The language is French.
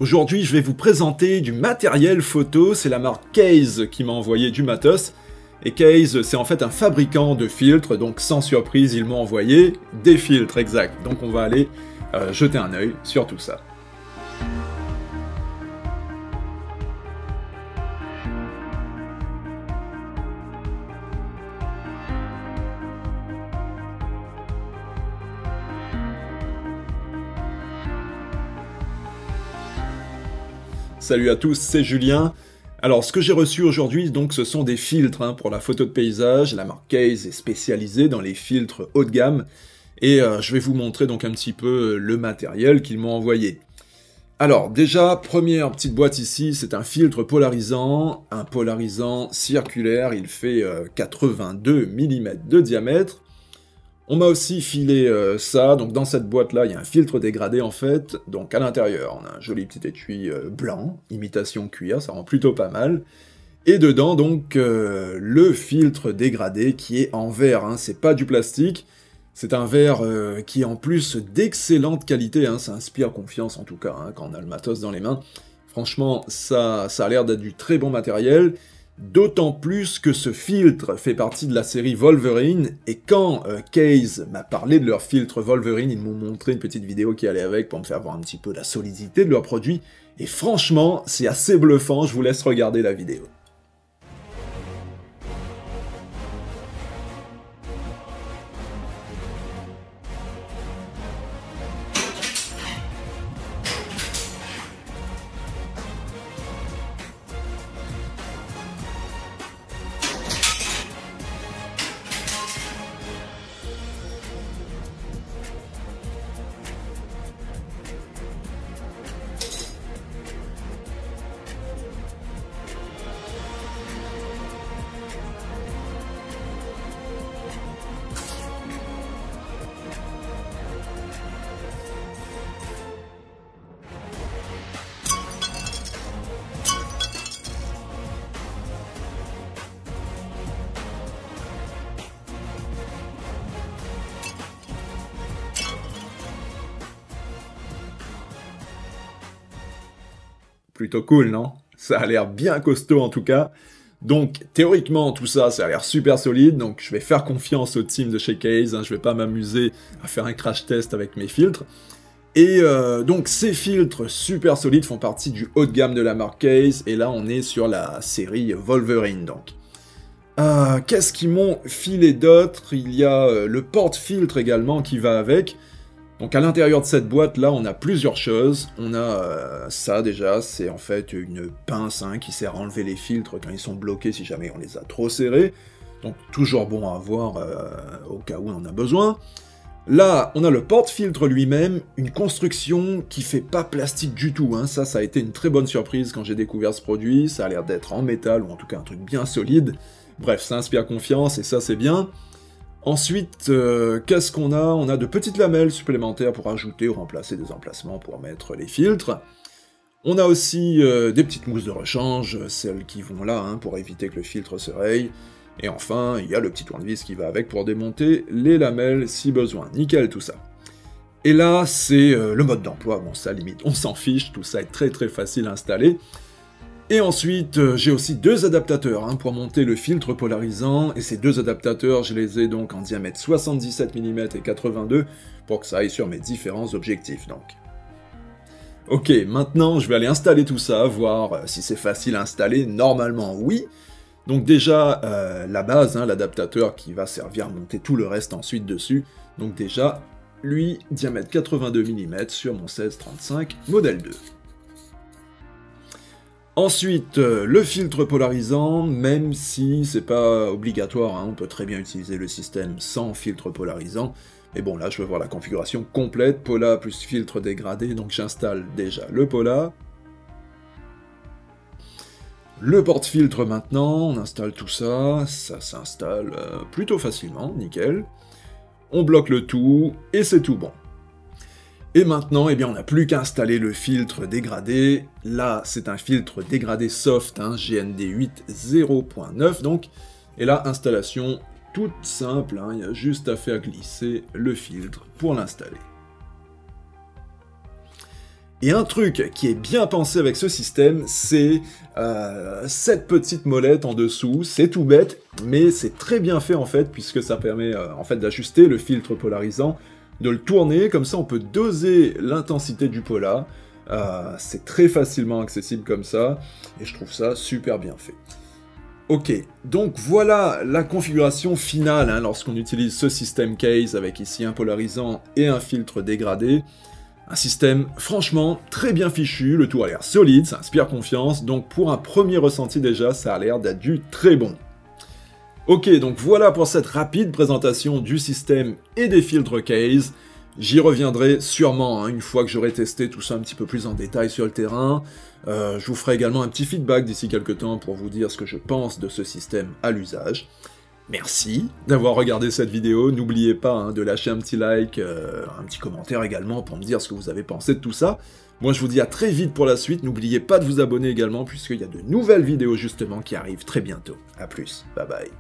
Aujourd'hui, je vais vous présenter du matériel photo, c'est la marque Case qui m'a envoyé du matos. Et Case, c'est en fait un fabricant de filtres, donc sans surprise, ils m'ont envoyé des filtres, exact. Donc on va aller jeter un œil sur tout ça. Salut à tous, c'est Julien. Alors, ce que j'ai reçu aujourd'hui, donc, ce sont des filtres pour la photo de paysage. La marque Case est spécialisée dans les filtres haut de gamme. Et je vais vous montrer donc un petit peu le matériel qu'ils m'ont envoyé. Alors, déjà, première petite boîte ici, c'est un filtre polarisant. Un polarisant circulaire, il fait 82 mm de diamètre. On m'a aussi filé ça, donc dans cette boîte-là, il y a un filtre dégradé en fait, donc à l'intérieur, on a un joli petit étui blanc, imitation cuir, ça rend plutôt pas mal, et dedans donc le filtre dégradé qui est en verre, c'est pas du plastique, c'est un verre qui est en plus d'excellente qualité, ça inspire confiance en tout cas, quand on a le matos dans les mains. Franchement, ça a l'air d'être du très bon matériel. D'autant plus que ce filtre fait partie de la série Wolverine, et quand Case m'a parlé de leur filtre Wolverine, ils m'ont montré une petite vidéo qui allait avec pour me faire voir un petit peu la solidité de leur produit, et franchement, c'est assez bluffant, je vous laisse regarder la vidéo. Plutôt cool, non? Ça a l'air bien costaud en tout cas. Donc, théoriquement, tout ça, ça a l'air super solide, donc je vais faire confiance au team de chez Case, je vais pas m'amuser à faire un crash test avec mes filtres. Et donc, ces filtres super solides font partie du haut de gamme de la marque Case, et là, on est sur la série Wolverine, donc. Qu'est-ce qu'ils m'ont filé d'autre? Il y a le porte-filtre également qui va avec. Donc à l'intérieur de cette boîte-là, on a plusieurs choses. On a ça déjà, c'est en fait une pince qui sert à enlever les filtres quand ils sont bloqués si jamais on les a trop serrés. Donc toujours bon à avoir au cas où on en a besoin. Là, on a le porte-filtre lui-même, une construction qui fait pas plastique du tout. Ça a été une très bonne surprise quand j'ai découvert ce produit. Ça a l'air d'être en métal, ou en tout cas un truc bien solide. Bref, ça inspire confiance et ça c'est bien. Ensuite, qu'est-ce qu'on a? On a de petites lamelles supplémentaires pour ajouter ou remplacer des emplacements pour mettre les filtres. On a aussi des petites mousses de rechange, celles qui vont là, pour éviter que le filtre se raye. Et enfin, il y a le petit tournevis qui va avec pour démonter les lamelles si besoin. Nickel tout ça. Et là, c'est le mode d'emploi. Bon, ça limite, on s'en fiche, tout ça est très très facile à installer. Et ensuite, j'ai aussi deux adaptateurs pour monter le filtre polarisant, et ces deux adaptateurs, je les ai donc en diamètre 77 mm et 82, pour que ça aille sur mes différents objectifs, donc. Ok, maintenant, je vais aller installer tout ça, voir si c'est facile à installer. Normalement, oui. Donc déjà, la base, l'adaptateur qui va servir à monter tout le reste ensuite dessus. Donc déjà, lui, diamètre 82 mm sur mon 1635 modèle 2. Ensuite, le filtre polarisant, même si c'est pas obligatoire, on peut très bien utiliser le système sans filtre polarisant. Mais bon, là, je veux voir la configuration complète, Pola plus filtre dégradé, donc j'installe déjà le Pola. Le porte-filtre maintenant, on installe tout ça, ça s'installe plutôt facilement, nickel. On bloque le tout, et c'est tout bon. Et maintenant, eh bien, on n'a plus qu'à installer le filtre dégradé. Là, c'est un filtre dégradé soft, GND8 0.9, donc. Et là, installation toute simple, il y a juste à faire glisser le filtre pour l'installer. Et un truc qui est bien pensé avec ce système, c'est cette petite molette en dessous. C'est tout bête, mais c'est très bien fait en fait, puisque ça permet en fait d'ajuster le filtre polarisant, de le tourner, comme ça on peut doser l'intensité du polar. C'est très facilement accessible comme ça, et je trouve ça super bien fait. Ok, donc voilà la configuration finale hein, lorsqu'on utilise ce système case avec ici un polarisant et un filtre dégradé. Un système franchement très bien fichu, le tout a l'air solide, ça inspire confiance, donc pour un premier ressenti déjà, ça a l'air d'être du très bon. Ok, donc voilà pour cette rapide présentation du système et des filtres case. J'y reviendrai sûrement hein, une fois que j'aurai testé tout ça un petit peu plus en détail sur le terrain. Je vous ferai également un petit feedback d'ici quelques temps pour vous dire ce que je pense de ce système à l'usage. Merci d'avoir regardé cette vidéo, n'oubliez pas hein, de lâcher un petit like, un petit commentaire également pour me dire ce que vous avez pensé de tout ça. Moi je vous dis à très vite pour la suite, n'oubliez pas de vous abonner également puisqu'il y a de nouvelles vidéos justement qui arrivent très bientôt. A plus, bye bye.